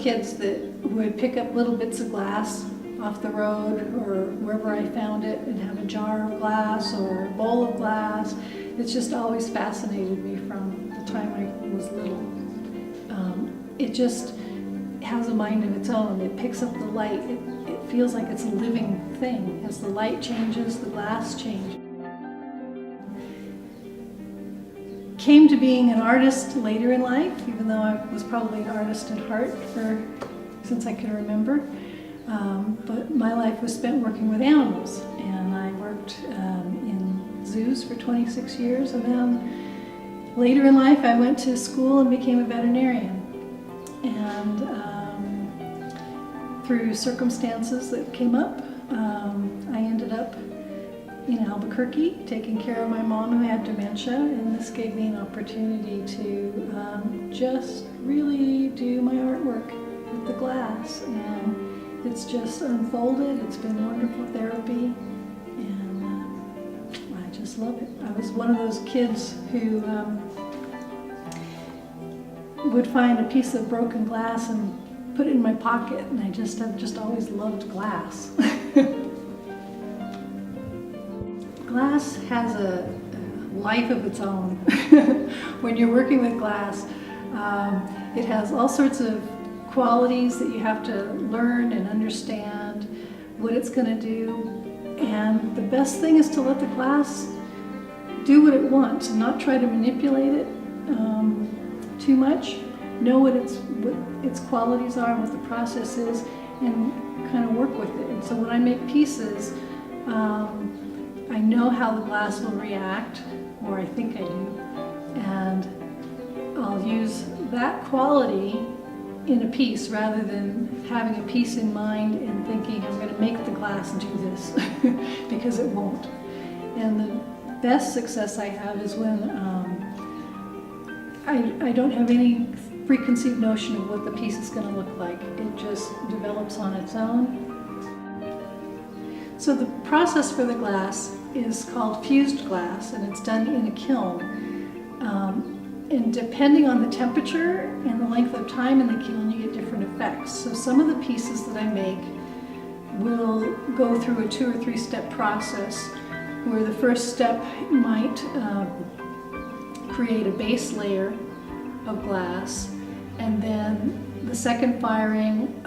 kids that would pick up little bits of glass off the road or wherever I found it and have a jar of glass or a bowl of glass. It's just always fascinated me from the time I was little. It just has a mind of its own. It picks up the light. It feels like it's a living thing. As the light changes, the glass changes. Came to being an artist later in life, even though I was probably an artist at heart since I can remember. But my life was spent working with animals, and I worked in zoos for 26 years, and then later in life I went to school and became a veterinarian. And through circumstances that came up, I ended up in Albuquerque taking care of my mom who had dementia, and this gave me an opportunity to just really do my artwork with the glass. And it's just unfolded. It's been wonderful therapy, and I just love it. I was one of those kids who would find a piece of broken glass and put it in my pocket, and I've just always loved glass. Glass has a life of its own. When you're working with glass, it has all sorts of qualities that you have to learn and understand what it's going to do. And the best thing is to let the glass do what it wants and not try to manipulate it too much. Know what its qualities are, what the process is, and kind of work with it. And so when I make pieces, I know how the glass will react, or I think I do, and I'll use that quality in a piece rather than having a piece in mind and thinking I'm going to make the glass do this, because it won't. And the best success I have is when I don't have any preconceived notion of what the piece is going to look like. It just develops on its own. So the process for the glass is called fused glass, and it's done in a kiln. And depending on the temperature and the length of time in the kiln, you get different effects. So some of the pieces that I make will go through a 2 or 3 step process, where the first step might create a base layer of glass, and then the second firing,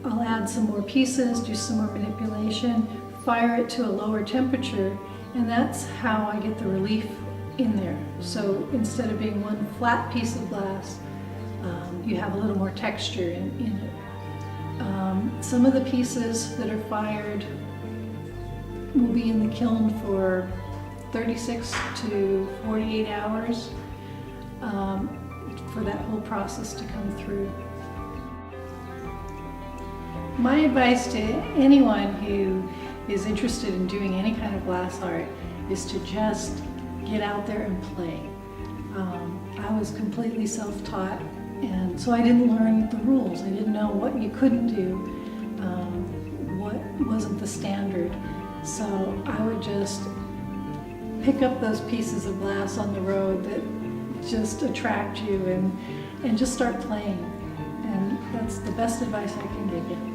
I'll add some more pieces, do some more manipulation, fire it to a lower temperature, and that's how I get the relief in there. So instead of being one flat piece of glass, you have a little more texture in it. Some of the pieces that are fired will be in the kiln for 36 to 48 hours for that whole process to come through. My advice to anyone who is interested in doing any kind of glass art is to just get out there and play. I was completely self-taught, and so I didn't learn the rules. I didn't know what you couldn't do, what wasn't the standard. So I would just pick up those pieces of glass on the road that just attract you and just start playing. And that's the best advice I can give you.